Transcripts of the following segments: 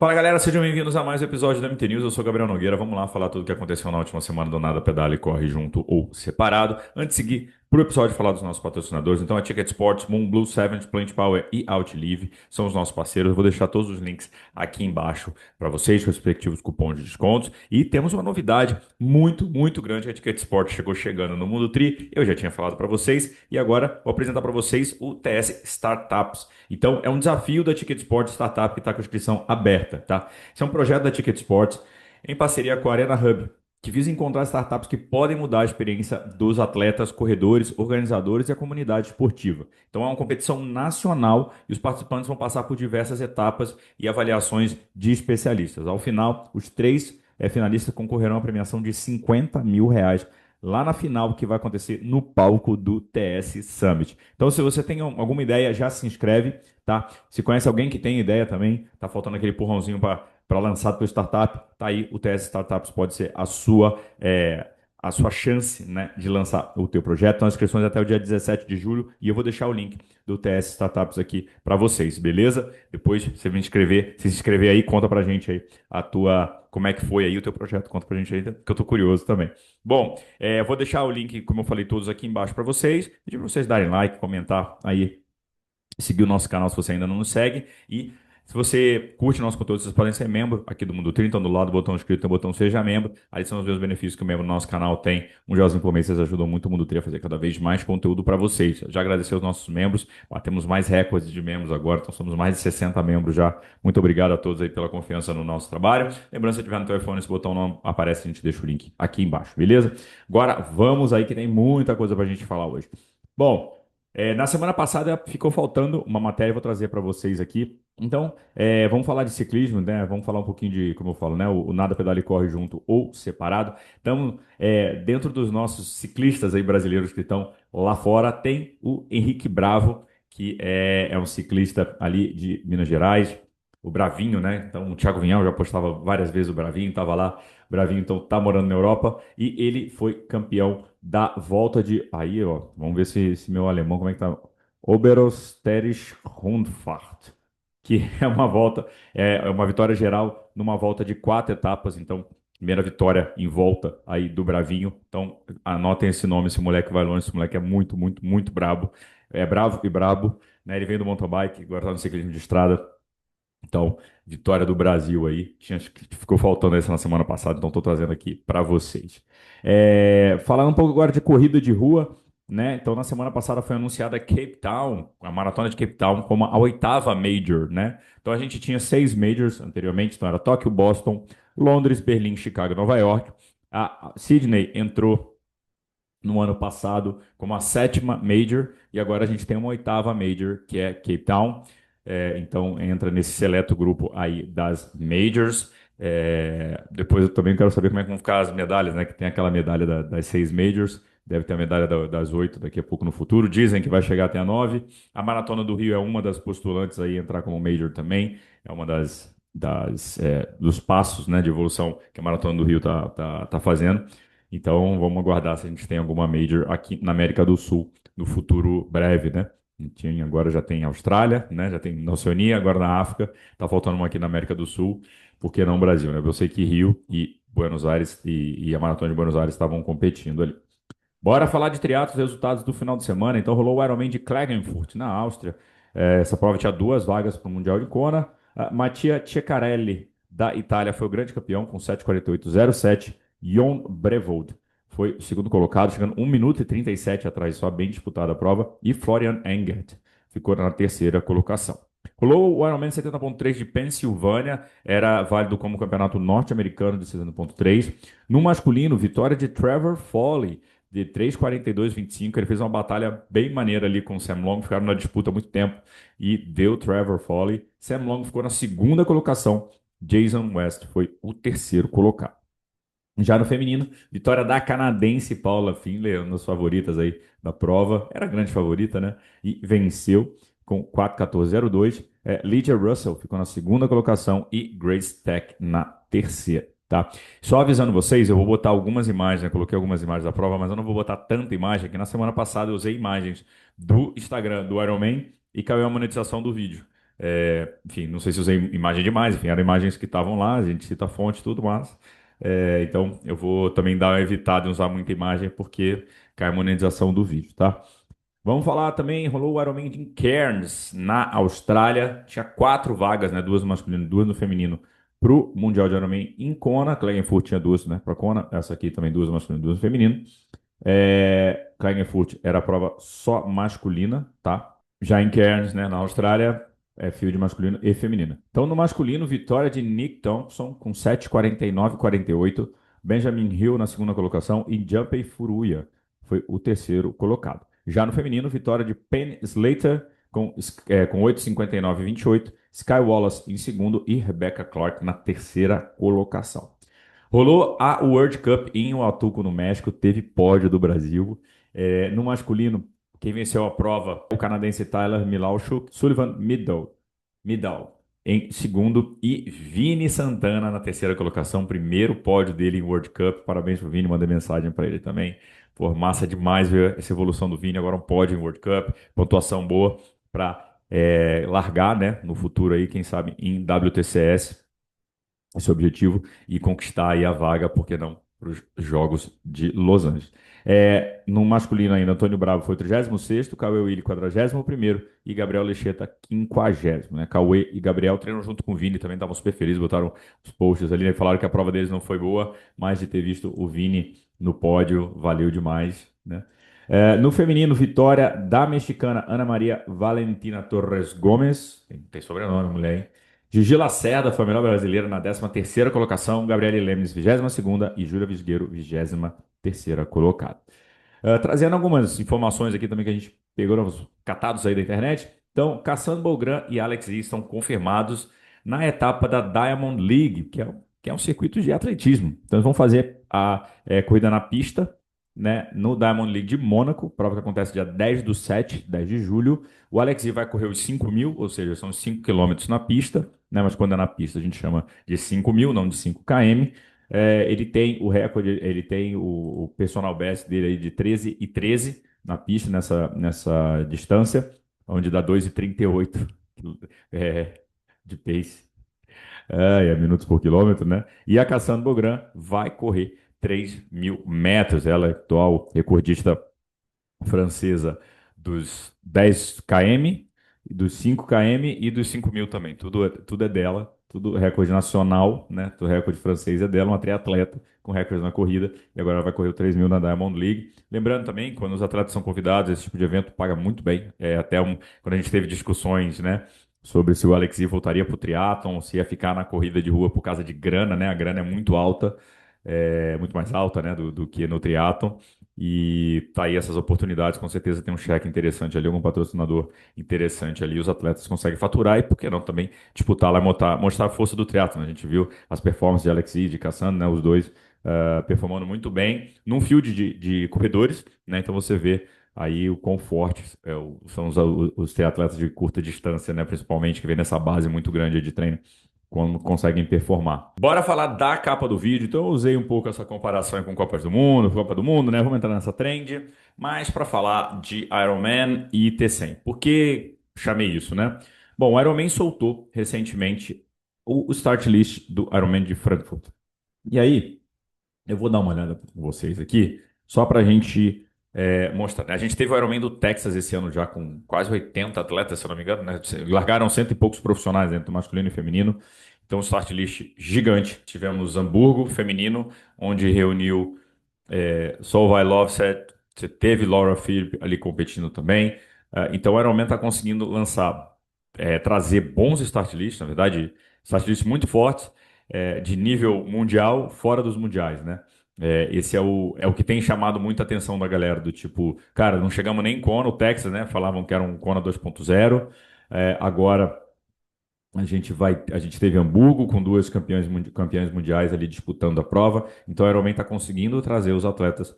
Fala galera, sejam bem-vindos a mais um episódio da MT News. Eu sou Gabriel Nogueira. Vamos lá falar tudo o que aconteceu na última semana do Nada Pedala e Corre Junto ou Separado. Antes de seguir pro episódio falar dos nossos patrocinadores, então a Ticket Sports, Moonblue, Seventh, Plant Power e Outlive são os nossos parceiros. Eu vou deixar todos os links aqui embaixo para vocês, respectivos cupons de descontos. E temos uma novidade muito grande. A Ticket Sports chegou chegando no Mundo Tri. Eu já tinha falado para vocês e agora vou apresentar para vocês o TS Startups. Então, é um desafio da Ticket Sports Startup que está com a inscrição aberta, tá? Esse é um projeto da Ticket Sports em parceria com a Arena Hub, que visa encontrar startups que podem mudar a experiência dos atletas, corredores, organizadores e a comunidade esportiva. Então, é uma competição nacional e os participantes vão passar por diversas etapas e avaliações de especialistas. Ao final, os três finalistas concorrerão à premiação de R$ 50.000 lá na final que vai acontecer no palco do TS Summit. Então, se você tem alguma ideia, já se inscreve, tá? Se conhece alguém que tem ideia também, tá faltando aquele empurrãozinho para lançar a tua startup, tá aí, o TS Startups pode ser a sua chance, né, de lançar o teu projeto. Então, as inscrições até o dia 17 de julho e eu vou deixar o link do TS Startups aqui para vocês, beleza? Depois você vem inscrever, se inscrever aí, conta pra gente aí como é que foi aí o teu projeto, conta pra gente aí, que eu tô curioso também. Bom, vou deixar o link, como eu falei, todos aqui embaixo para vocês. Pedir para vocês darem like, comentar aí, seguir o nosso canal se você ainda não nos segue. E se você curte nosso conteúdo, vocês podem ser membro aqui do Mundo 30, do lado do botão inscrito tem o botão Seja Membro. Ali são os meus benefícios que o membro do nosso canal tem. Um gelzinho por mês, vocês ajudam muito o Mundo 30 a fazer cada vez mais conteúdo para vocês. Já agradecer aos nossos membros. Temos mais recordes de membros agora, então somos mais de 60 membros já. Muito obrigado a todos aí pela confiança no nosso trabalho. Lembrando, se tiver no teu iPhone, esse botão não aparece, a gente deixa o link aqui embaixo, beleza? Agora vamos aí que tem muita coisa para a gente falar hoje. Bom, na semana passada ficou faltando uma matéria, vou trazer para vocês aqui. Então, vamos falar de ciclismo, né? Vamos falar um pouquinho de, como eu falo, né? O Nada Pedala e Corre junto ou separado. Então, dentro dos nossos ciclistas aí brasileiros que estão lá fora, tem o Henrique Bravo, que é um ciclista ali de Minas Gerais, o Bravinho, né? Então, o Thiago Vinhal já postava várias vezes o Bravinho, estava lá. O Bravinho, então, tá morando na Europa e ele foi campeão da volta de. Aí, ó, vamos ver se meu alemão, como é que tá? Oberösterreich Rundfahrt, que é uma volta, é uma vitória geral numa volta de 4 etapas. Então, primeira vitória em volta aí do Bravinho. Então, anotem esse nome, esse moleque vai longe, esse moleque é muito brabo. É bravo e brabo, né? Ele vem do mountain bike, agora tá no ciclismo de estrada. Então, vitória do Brasil aí. Ficou faltando essa na semana passada, então estou trazendo aqui para vocês. Falando um pouco agora de corrida de rua, né? Então, na semana passada foi anunciada Cape Town, a Maratona de Cape Town, como a oitava Major, né? Então, a gente tinha 6 Majors anteriormente, então era Tóquio, Boston, Londres, Berlim, Chicago, Nova York. A Sydney entrou no ano passado como a sétima Major e agora a gente tem uma oitava Major, que é Cape Town. Então entra nesse seleto grupo aí das Majors. Depois eu também quero saber como é que vão ficar as medalhas, né? Que tem aquela medalha das 6 Majors, deve ter a medalha das 8 daqui a pouco no futuro. Dizem que vai chegar até a 9. A Maratona do Rio é uma das postulantes aí a entrar como Major também. É uma dos passos, né, de evolução que a Maratona do Rio tá fazendo. Então, vamos aguardar se a gente tem alguma major aqui na América do Sul no futuro breve, né? Agora já tem Austrália, né? Já tem na Oceania, agora na África. Tá faltando uma aqui na América do Sul. Por que não Brasil, né? Eu sei que Rio e Buenos Aires e a Maratona de Buenos Aires estavam competindo ali. Bora falar de triatlos, resultados do final de semana. Então, rolou o Ironman de Klagenfurt, na Áustria. Essa prova tinha 2 vagas para o Mundial de Kona. Mattia Ceccarelli, da Itália, foi o grande campeão com 7:48,07. Jon Brevold foi o segundo colocado, chegando 1 minuto e 37 atrás, só bem disputada a prova. E Florian Engert ficou na terceira colocação. Rolou o Ironman 70.3 de Pensilvânia, era válido como campeonato norte-americano de 70.3. No masculino, vitória de Trevor Foley, de 3:42,25. Ele fez uma batalha bem maneira ali com o Sam Long, ficaram na disputa há muito tempo e deu Trevor Foley. Sam Long ficou na segunda colocação, Jason West foi o terceiro colocado. Já no feminino, vitória da canadense Paula Findlay, uma das favoritas aí da prova, era a grande favorita, né? E venceu com 4:14,02. Lydia Russell ficou na segunda colocação e Grace Tech na terceira, tá? Só avisando vocês, eu vou botar algumas imagens, né? Coloquei algumas imagens da prova, mas eu não vou botar tanta imagem, que na semana passada eu usei imagens do Instagram do Ironman e caiu a monetização do vídeo. Enfim, não sei se usei imagem demais, enfim, eram imagens que estavam lá, a gente cita a fonte e tudo, mas. Então, eu vou também dar uma evitada em usar muita imagem, porque cai a monetização do vídeo, tá? Vamos falar também, rolou o Ironman de Cairns, na Austrália. Tinha 4 vagas, né? Duas no masculino, duas no feminino, para o Mundial de Ironman em Kona. Klagenfurt tinha duas, né, para Kona. Essa aqui também duas no masculino, duas no feminino. Klagenfurt era a prova só masculina, tá? Já em Cairns, né, na Austrália, é field masculino e feminino. Então, no masculino, vitória de Nick Thompson com 7:49,48. Benjamin Hill na segunda colocação e Jumpei Furuya foi o terceiro colocado. Já no feminino, vitória de Penn Slater com 8:59,28. Sky Wallace em segundo e Rebecca Clark na terceira colocação. Rolou a World Cup em Huatuco, no México, teve pódio do Brasil. No masculino, quem venceu a prova, o canadense Tyler Milauchuk, Sullivan Middle em segundo e Vini Santana na terceira colocação, primeiro pódio dele em World Cup. Parabéns pro Vini, mandei mensagem para ele também. Pô, massa demais ver essa evolução do Vini, agora um pódio em World Cup, pontuação boa para largar, né, no futuro aí, quem sabe, em WTCS esse objetivo e conquistar aí a vaga, por que não, para os Jogos de Los Angeles. No masculino ainda, Antônio Bravo foi o 36º, Cauê Willi 41º e Gabriel Lecheta 50º, né? Cauê e Gabriel treinam junto com o Vini, também estavam super felizes, botaram os posts ali, né? Falaram que a prova deles não foi boa, mas de ter visto o Vini no pódio, valeu demais, né? No feminino, vitória da mexicana Ana Maria Valentina Torres Gomes, tem sobrenome, mulher, hein? Gigi Lacerda foi a melhor brasileira na 13ª colocação, Gabriele Lemes, 22ª e Júlia Visgueiro, 23ª colocada. Trazendo algumas informações aqui também que a gente pegou nos catados aí da internet. Então, Cassandra Bogran e Alex Lee estão confirmados na etapa da Diamond League, que é um circuito de atletismo. Então, eles vão fazer a corrida na pista, né, no Diamond League de Mônaco, prova que acontece dia 10/7, 10 de julho. O Alex Lee vai correr os 5.000, ou seja, são 5 quilômetros na pista, né, mas quando é na pista a gente chama de 5.000, não de 5 km. Ele tem o recorde, ele tem o personal best dele aí de 13:13 na pista, nessa distância, onde dá 2:38 é, de pace. Minutos por quilômetro, né? E a Cassandra Bogran vai correr 3.000 metros. Ela é a atual recordista francesa dos 10 km, dos 5 km e dos 5.000 também. Tudo é dela, tudo recorde nacional, né? O recorde francês é dela, uma triatleta com recorde na corrida, e agora ela vai correr o 3.000 na Diamond League. Lembrando também, quando os atletas são convidados, esse tipo de evento paga muito bem. Quando a gente teve discussões, né, sobre se o Alexis voltaria para o triatlon, se ia ficar na corrida de rua por causa de grana, né? A grana é muito alta, muito mais alta, né, do que no triatlon. E tá aí essas oportunidades, com certeza tem um cheque interessante ali, algum patrocinador interessante ali, os atletas conseguem faturar e por que não também disputar lá e mostrar a força do triatlo, né? A gente viu as performances de Alexis e de Cassandra, né, os dois performando muito bem num field de corredores, né? Então você vê aí o quão fortes são os triatletas de curta distância, né, principalmente, que vem nessa base muito grande de treino quando conseguem performar. Bora falar da capa do vídeo. Então eu usei um pouco essa comparação com Copas do Mundo, Copa do Mundo, né? Vamos entrar nessa trend, mas para falar de Ironman e T100. Por que chamei isso, né? Bom, o Ironman soltou recentemente o start list do Ironman de Frankfurt. E aí, eu vou dar uma olhada com vocês aqui, só para a gente mostrar, né? A gente teve o Ironman do Texas esse ano já com quase 80 atletas, se eu não me engano, né? Largaram cento e poucos profissionais entre masculino e feminino. Então, um start list gigante. Tivemos Hamburgo feminino, onde reuniu Solveig Lovset, você teve Laura Philipp ali competindo também. Então, o Ironman está conseguindo trazer bons start lists, na verdade, start lists muito fortes, de nível mundial, fora dos mundiais, né? Esse é o que tem chamado muita atenção da galera, do tipo, cara, não chegamos nem em Kona, o Texas, né? Falavam que era um Kona 2.0. Agora a gente teve Hamburgo com duas campeãs mundiais ali disputando a prova. Então, a Ironman está conseguindo trazer os atletas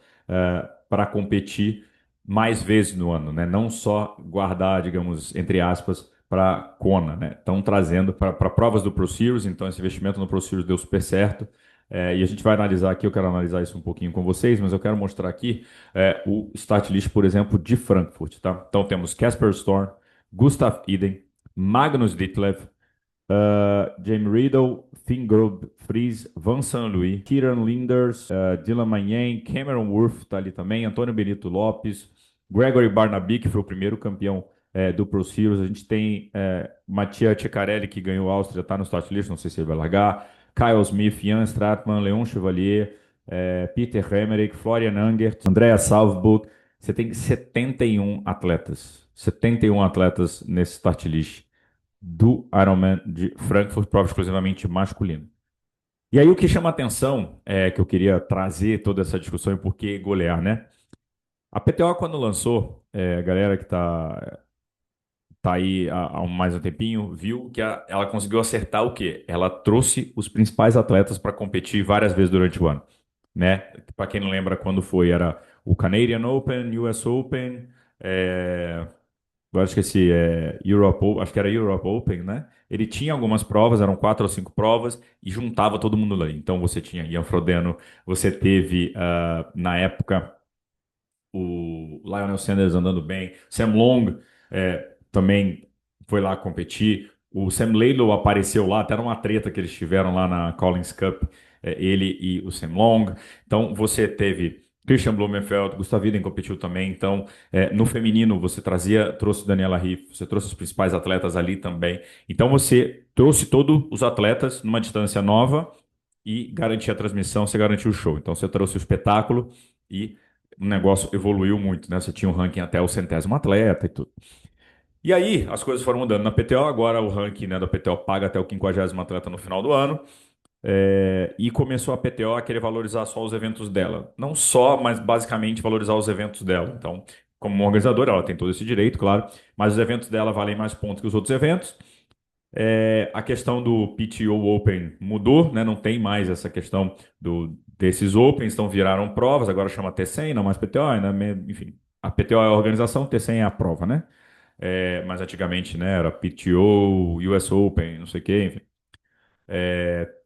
para competir mais vezes no ano, né? Não só guardar, digamos, entre aspas, para Kona, né? Estão trazendo para provas do Pro Series. Então, esse investimento no Pro Series deu super certo. E a gente vai analisar aqui, eu quero analisar isso um pouquinho com vocês, mas eu quero mostrar aqui o start list, por exemplo, de Frankfurt, tá? Então, temos Casper Storm, Gustav Iden, Magnus Ditlev, Jamie Riddle, Finn Grove Fries, Van Louis, Kieran Linders, Dylan Manhen, Cameron Worth tá ali também, Antônio Benito Lopes, Gregory Barnaby, que foi o primeiro campeão do Pro Series. A gente tem Mattia Ceccarelli, que ganhou a Áustria, tá no start list, não sei se ele vai largar. Kyle Smith, Jan Stratman, Leon Chevalier, Peter Hemmerich, Florian Angert, Andrea Salzburg. Você tem 71 atletas. 71 atletas nesse start list do Ironman de Frankfurt, prova exclusivamente masculina. E aí o que chama atenção é que eu queria trazer toda essa discussão e por que golear, né? A PTO, quando lançou, a galera que tá aí há mais um tempinho, viu que ela conseguiu acertar o quê? Ela trouxe os principais atletas para competir várias vezes durante o ano, né? Para quem não lembra quando foi, era o Canadian Open, US Open, agora esqueci, acho que era Europe Open, né? Ele tinha algumas provas, eram 4 ou 5 provas, e juntava todo mundo lá. Então você tinha Ian Frodeno, você teve, na época, o Lionel Sanders andando bem, Sam Long também foi lá competir, o Sam Laidlow apareceu lá, até era uma treta que eles tiveram lá na Collins Cup, ele e o Sam Long. Então você teve Christian Blumenfeld, Gustav Iden competiu também. Então, no feminino você trouxe Daniela Riff, você trouxe os principais atletas ali também. Então você trouxe todos os atletas numa distância nova e garantia a transmissão, você garantiu o show. Então você trouxe o espetáculo e o negócio evoluiu muito, né? Você tinha um ranking até o 100º atleta e tudo. E aí as coisas foram mudando na PTO, agora o ranking, né, da PTO paga até o 50º atleta no final do ano. E começou a PTO a querer valorizar só os eventos dela. Não só, mas basicamente valorizar os eventos dela. Então, como uma organizadora, ela tem todo esse direito, claro, mas os eventos dela valem mais pontos que os outros eventos. A questão do PTO Open mudou, né? Não tem mais essa questão desses Opens, então viraram provas, agora chama T100, não mais PTO, né? Enfim, a PTO é a organização, T100 é a prova, né? Mas antigamente, né, era PTO, US Open, não sei o quê, enfim.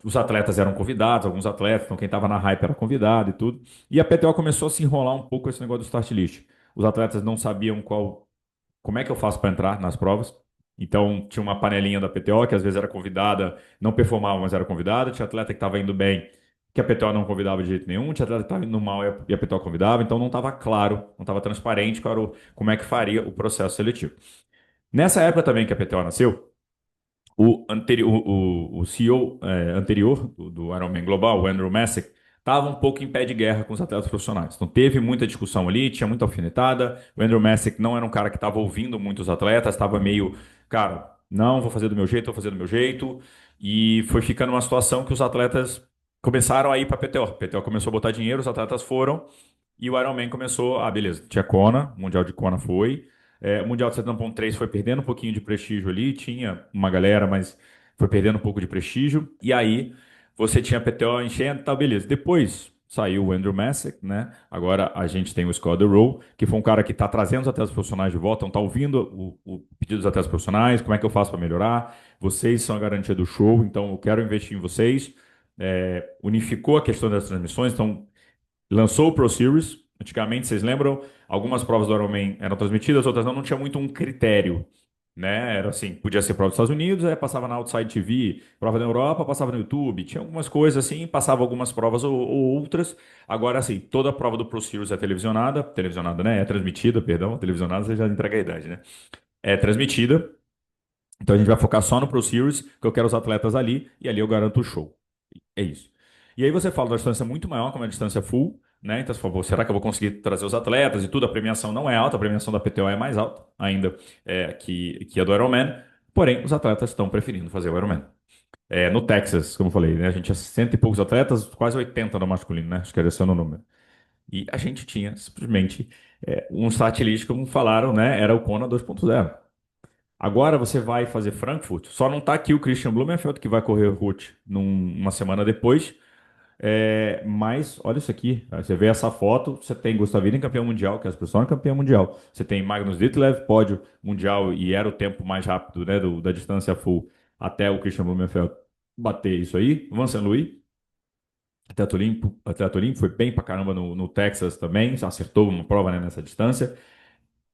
Os atletas eram convidados, alguns atletas, então quem estava na hype era convidado e tudo. E a PTO começou a se enrolar um pouco com esse negócio do start list. Os atletas não sabiam como é que eu faço para entrar nas provas. Então, tinha uma panelinha da PTO, que às vezes era convidada, não performava, mas era convidada. Tinha atleta que estava indo bem, que a PTO não convidava de jeito nenhum. Tinha atleta que estava indo mal e a PTO convidava. Então, não estava claro, não estava transparente, claro, como é que faria o processo seletivo. Nessa época também que a PTO nasceu, o CEO anterior do Ironman Global, o Andrew Messick, estava um pouco em pé de guerra com os atletas profissionais. Então teve muita discussão ali, tinha muita alfinetada. O Andrew Messick não era um cara que estava ouvindo muitos atletas, estava meio, cara, não, vou fazer do meu jeito, vou fazer do meu jeito. E foi ficando uma situação que os atletas começaram a ir para a PTO. A PTO começou a botar dinheiro, os atletas foram. E o Ironman começou, beleza, tinha Kona, o Mundial de Kona foi. O Mundial de 70.3 foi perdendo um pouquinho de prestígio ali, tinha uma galera, mas foi perdendo um pouco de prestígio. E aí você tinha a PTO enchendo, tá, beleza. Depois saiu o Andrew Messick, né? Agora a gente tem o Scott Rowe, que foi um cara que está trazendo os atletas profissionais de volta, então tá ouvindo o pedido dos atletas profissionais, como é que eu faço para melhorar? Vocês são a garantia do show, então eu quero investir em vocês. Unificou a questão das transmissões, então lançou o Pro Series. Antigamente, vocês lembram? Algumas provas do Ironman eram transmitidas, outras não tinha muito um critério, né? Era assim, podia ser prova dos Estados Unidos, aí passava na Outside TV, prova da Europa, passava no YouTube, tinha algumas coisas assim, passava algumas provas ou outras. Agora, assim, toda a prova do Pro Series é televisionada, né? É transmitida, perdão, televisionada você já entrega a idade, né? É transmitida, então a gente vai focar só no Pro Series, que eu quero os atletas ali, e ali eu garanto o show. É isso. E aí você fala da distância muito maior, como é a distância full, né? Então você fala, pô, será que eu vou conseguir trazer os atletas e tudo? A premiação não é alta, a premiação da PTO é mais alta ainda que a do Ironman. Porém, os atletas estão preferindo fazer o Ironman. No Texas, como eu falei, né? A gente tinha cento e poucos atletas, quase 80 no masculino, né? Acho que era esse o número. E a gente tinha simplesmente um start list, como falaram, né? Era o Kona 2.0. Agora você vai fazer Frankfurt, só não está aqui o Christian Blumenfeld, que vai correr o Route uma semana depois. Mas olha isso aqui, tá? Você vê essa foto, você tem Gustavinen campeão mundial, que é a expressão é campeão mundial. Você tem Magnus Ditlev, pódio mundial, e era o tempo mais rápido, né, da distância full até o Christian Blumenfeld bater isso aí. Vincent Louis, atleta olímpico, foi bem pra caramba no Texas também, acertou uma prova, né, nessa distância.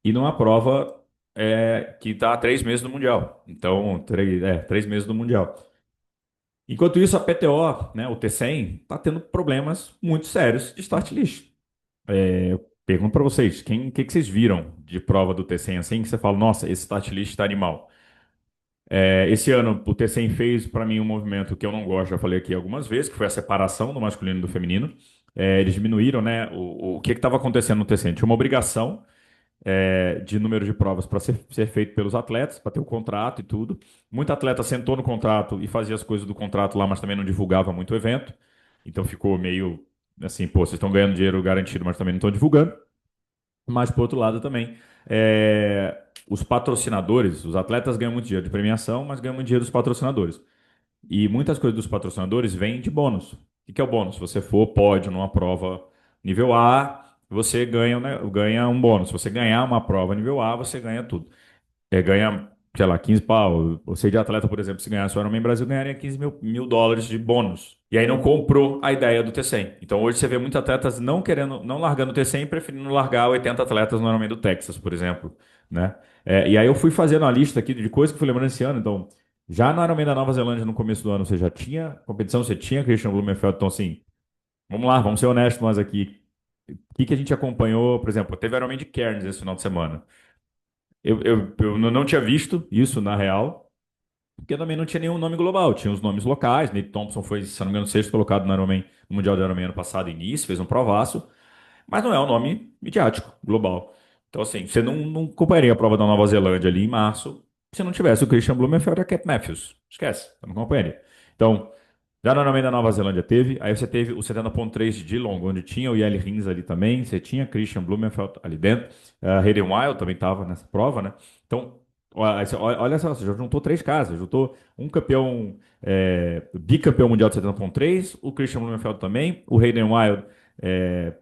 E numa prova. que está há 3 meses do Mundial. Então, 3 meses do Mundial. Enquanto isso, a PTO, né, o T100, está tendo problemas muito sérios de start list. Eu pergunto para vocês, que vocês viram de prova do T100 assim, que você fala, nossa, esse start list está animal. Esse ano, o T100 fez para mim um movimento que eu não gosto, já falei aqui algumas vezes, que foi a separação do masculino e do feminino. Eles diminuíram, né, o que estava acontecendo no T100. Tinha uma obrigação de número de provas para ser feito pelos atletas, para ter o contrato e tudo. Muito atleta sentou no contrato e fazia as coisas do contrato lá, mas também não divulgava muito o evento. Então ficou meio assim, pô, vocês estão ganhando dinheiro garantido, mas também não estão divulgando. Mas, por outro lado, também, os patrocinadores, os atletas ganham muito dinheiro de premiação, mas ganham muito dinheiro dos patrocinadores. E muitas coisas dos patrocinadores vêm de bônus. O que que é o bônus? Se você for pódio numa prova nível A, você ganha, né, ganha um bônus. Se você ganhar uma prova nível A, você ganha tudo. Ganha, sei lá, 15 pau. Você de atleta, por exemplo, se ganhasse o Ironman Brasil, ganharia 15 mil dólares de bônus. E aí não comprou a ideia do T100. Então hoje você vê muitos atletas não querendo, não largando o T100, preferindo largar 80 atletas no Ironman do Texas, por exemplo, né? E aí eu fui fazendo uma lista aqui de coisas que eu fui lembrando esse ano. Então, já no Ironman da Nova Zelândia, no começo do ano, você já tinha competição, você tinha Christian Blumenfeld. Então, assim, vamos lá, vamos ser honestos nós aqui. O que que a gente acompanhou? Por exemplo, teve Ironman de Cairns esse final de semana. Eu não tinha visto isso na real, porque também não tinha nenhum nome global, tinha os nomes locais. Nate Thompson foi, se não me engano, sexto colocado no Ironman, no Mundial de Ironman ano passado, início, fez um provaço, mas não é um nome midiático, global. Então, assim, você não acompanharia a prova da Nova Zelândia ali em março se não tivesse o Christian Blumenfeld e a Cat Matthews. Esquece, você não acompanharia. Então, já no Ironman da Nova Zelândia teve, aí você teve o 70.3 de Geelong, onde tinha o Yali Rins ali também, você tinha Christian Blumenfeld ali dentro, Hayden Wild também estava nessa prova, né? Então, olha só, você já juntou três caras, juntou um campeão, bicampeão mundial de 70.3, o Christian Blumenfeld também, o Hayden Wild,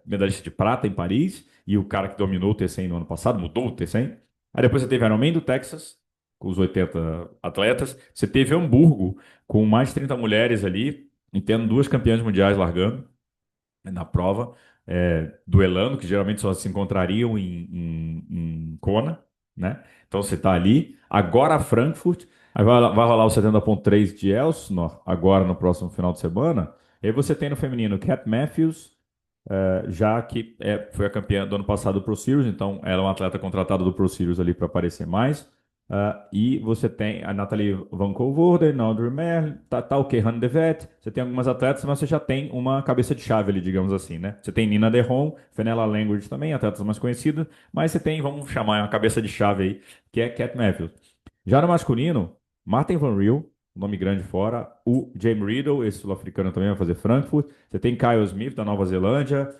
medalhista de prata em Paris, e o cara que dominou o T100 no ano passado, mudou o T100. Aí depois você teve Ironman do Texas, com os 80 atletas, você teve Hamburgo, com mais de 30 mulheres ali, e tendo duas campeãs mundiais largando, né, na prova, duelando, que geralmente só se encontrariam em Kona, né? Então você está ali. Agora Frankfurt, aí vai rolar o 70.3 de Elsinore, agora no próximo final de semana. E aí você tem no feminino Cat Matthews, já que foi a campeã do ano passado do Pro Series, então ela é uma atleta contratada do Pro Series ali para aparecer mais. E você tem a Nathalie Van Coevoorden, Audrey Merle, tá o Kehan Devet, você tem algumas atletas, mas você já tem uma cabeça de chave ali, digamos assim, né? Você tem Nina Derron, Fenella Langridge também, atletas mais conhecidas, mas você tem, vamos chamar uma cabeça de chave aí, que é Cat Matthews. Já no masculino, Martin Van Riel, nome grande fora, o Jamie Riddle, esse sul-africano também vai fazer Frankfurt, você tem Kyle Smith, da Nova Zelândia,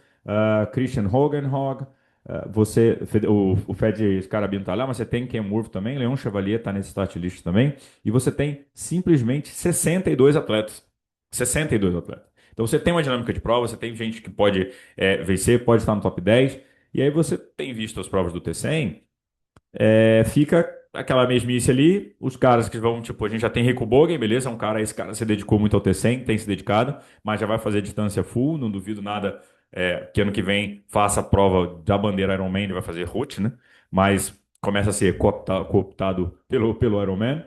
Christian Hogenhog, o Fed Scarabino tá lá, mas você tem Ken Murphy também, Leon Chevalier tá nesse start list também, e você tem simplesmente 62 atletas. 62 atletas. Então você tem uma dinâmica de prova, você tem gente que pode vencer, pode estar no top 10, e aí você tem visto as provas do T100, fica aquela mesmice ali, os caras que vão, tipo, a gente já tem Rico Bogen, beleza, esse cara se dedicou muito ao T100, tem se dedicado, mas já vai fazer distância full, não duvido nada que ano que vem faça a prova da bandeira Ironman, ele vai fazer route, né? Mas começa a ser cooptado pelo Ironman.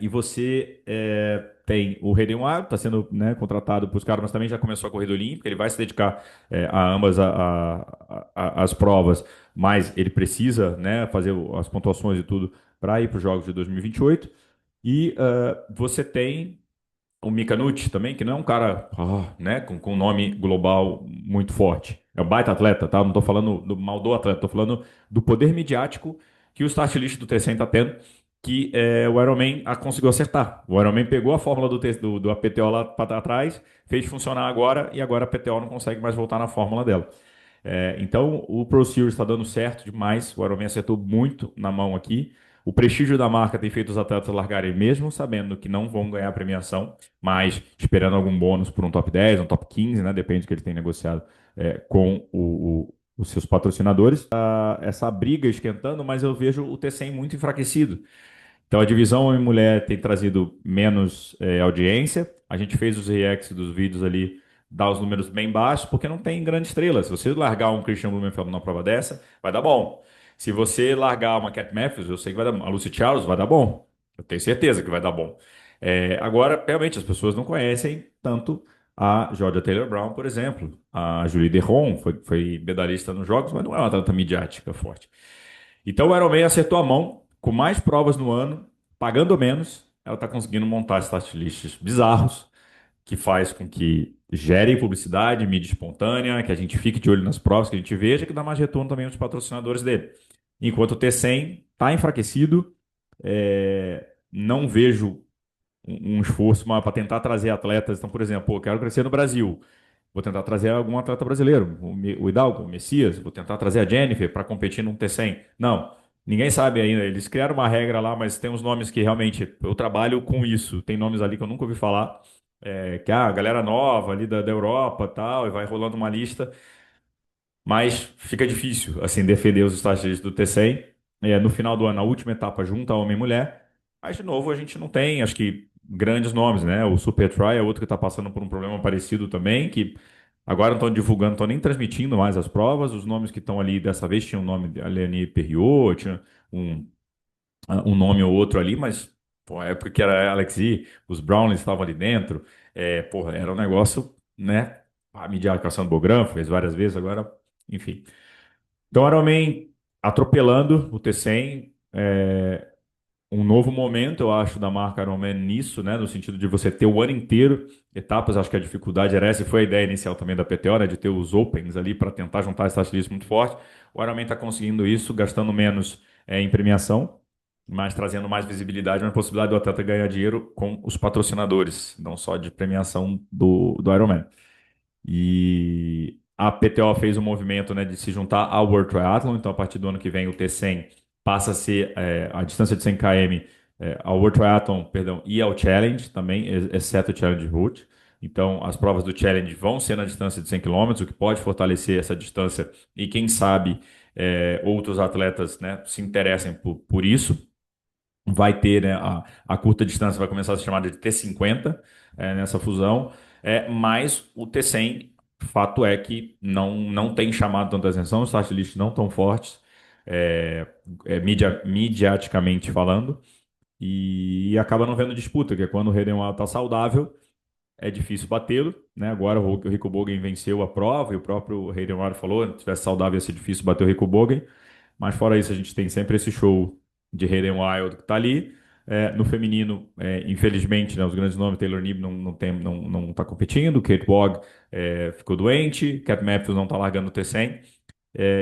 E você tem o Redenwald, está sendo, né, contratado para os caras, mas também já começou a corrida olímpica. Ele vai se dedicar a ambas as provas, mas ele precisa, né, fazer as pontuações e tudo para ir para os Jogos de 2028. Você tem o Mikanucci também, que não é um cara, né, com um nome global muito forte. É um baita atleta, tá? Não estou falando do mal do atleta, estou falando do poder midiático que o start list do T100 está tendo, que o Ironman conseguiu acertar. O Ironman pegou a fórmula do APTO lá para trás, fez funcionar agora, e agora a PTO não consegue mais voltar na fórmula dela. Então, o Pro Series está dando certo demais. O Ironman acertou muito na mão aqui. O prestígio da marca tem feito os atletas largarem, mesmo sabendo que não vão ganhar a premiação, mas esperando algum bônus por um top 10, um top 15, né? Depende do que ele tem negociado com os seus patrocinadores. Essa briga esquentando, mas eu vejo o T100 muito enfraquecido. Então a divisão homem e mulher tem trazido menos audiência. A gente fez os reacts dos vídeos ali, dá os números bem baixos, porque não tem grande estrela. Se você largar um Christian Blumenfeld numa prova dessa, vai dar bom. Se você largar uma Cat Matthews, eu sei que vai dar, a Lucy Charles vai dar bom. Eu tenho certeza que vai dar bom. Agora, realmente, as pessoas não conhecem tanto a Georgia Taylor Brown, por exemplo. A Julie Deron foi medalhista nos Jogos, mas não é uma atleta midiática forte. Então o Ironman acertou a mão, com mais provas no ano, pagando menos, ela está conseguindo montar start lists bizarros, que faz com que gere publicidade, mídia espontânea, que a gente fique de olho nas provas, que a gente veja, que dá mais retorno também aos patrocinadores dele. Enquanto o T100 está enfraquecido, não vejo um esforço para tentar trazer atletas. Então, por exemplo, pô, eu quero crescer no Brasil. Vou tentar trazer algum atleta brasileiro, o Hidalgo, o Messias, vou tentar trazer a Jennifer para competir num T100. Não, ninguém sabe ainda. Eles criaram uma regra lá, mas tem uns nomes que realmente eu trabalho com isso. Tem nomes ali que eu nunca ouvi falar, que a galera nova ali da Europa tal, e vai rolando uma lista. Mas fica difícil, assim, defender os estagiários do T100. No final do ano, a última etapa junta homem e mulher. Mas, de novo, a gente não tem, acho que, grandes nomes, né? O Super Try é outro que está passando por um problema parecido também, que agora não estão divulgando, não estão nem transmitindo mais as provas. Os nomes que estão ali, dessa vez, tinha o nome de Aliane Perriot, tinha um, um nome ou outro ali, mas, pô, a época que era Alex E, os Brownlees estavam ali dentro. Porra, era um negócio, né? A mídia caçando Bogran, fez várias vezes, agora, enfim. Então, Ironman atropelando o T100, um novo momento, eu acho, da marca Ironman nisso, né? No sentido de você ter o ano inteiro etapas. Acho que a dificuldade era essa, e foi a ideia inicial também da PTO, né? De ter os Opens ali para tentar juntar essa lista muito forte. O Ironman está conseguindo isso, gastando menos em premiação, mas trazendo mais visibilidade, uma possibilidade do atleta ganhar dinheiro com os patrocinadores, não só de premiação do Ironman. E a PTO fez um movimento, né, de se juntar ao World Triathlon. Então, a partir do ano que vem, o T100 passa a ser a distância de 100 km ao World Triathlon, perdão, e ao Challenge também, exceto o Challenge Route. Então, as provas do Challenge vão ser na distância de 100 km, o que pode fortalecer essa distância e, quem sabe, outros atletas, né, se interessem por isso. Vai ter, né, a curta distância vai começar a ser chamada de T50 nessa fusão, mas o T100, fato é que não tem chamado tanta atenção, os start lists não tão fortes, midiaticamente falando, e acaba não vendo disputa, que é quando o Redenau está saudável, é difícil batê-lo, né? Agora o Rico Bogen venceu a prova e o próprio Redenau falou, se tivesse saudável ia ser difícil bater o Rico Bogen. Mas fora isso, a gente tem sempre esse show de Hayden Wild que tá ali. No feminino, infelizmente, né, os grandes nomes, Taylor Knibb não tá competindo, Kate Wog ficou doente, Cat Matthews não tá largando o T100.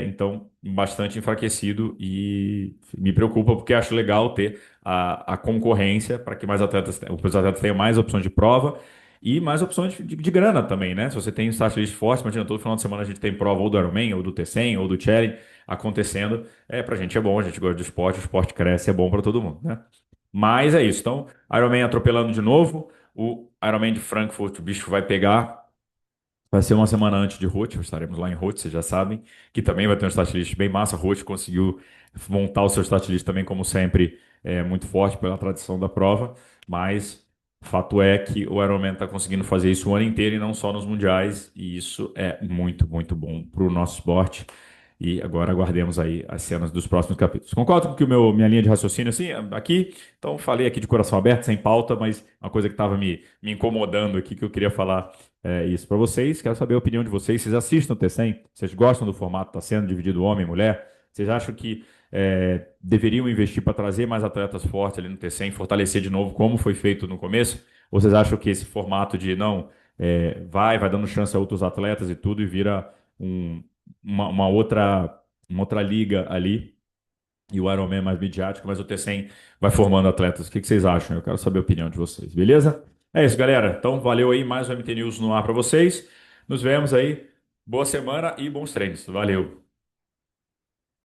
Então, bastante enfraquecido e me preocupa porque acho legal ter a concorrência para que mais atletas, os atletas tenham mais opções de prova e mais opções de grana também, né? Se você tem um start list forte, imagina, todo final de semana a gente tem prova ou do Ironman, ou do T100, ou do Challenge acontecendo. Pra gente é bom, a gente gosta do esporte, o esporte cresce, é bom para todo mundo, né? Mas é isso. Então, Ironman atropelando de novo, o Ironman de Frankfurt, o bicho vai pegar. Vai ser uma semana antes de Roth, estaremos lá em Roth, vocês já sabem, que também vai ter um start list bem massa. Roth conseguiu montar o seu start list também, como sempre, muito forte pela tradição da prova, mas fato é que o Ironman está conseguindo fazer isso o ano inteiro e não só nos mundiais, e isso é muito, muito bom para o nosso esporte. E agora aguardemos aí as cenas dos próximos capítulos. Concordo com que minha linha de raciocínio, assim, aqui, então falei aqui de coração aberto, sem pauta, mas uma coisa que estava me incomodando aqui, que eu queria falar isso para vocês. Quero saber a opinião de vocês. Vocês assistem o T100? Vocês gostam do formato? Está sendo dividido homem e mulher? Vocês acham que deveriam investir para trazer mais atletas fortes ali no T100, fortalecer de novo, como foi feito no começo? Ou vocês acham que esse formato de não vai dando chance a outros atletas e tudo e vira uma outra liga ali? E o Ironman é mais midiático, mas o T100 vai formando atletas. O que vocês acham? Eu quero saber a opinião de vocês, beleza? É isso, galera. Então, valeu aí, mais um MT News no ar para vocês. Nos vemos aí. Boa semana e bons treinos. Valeu.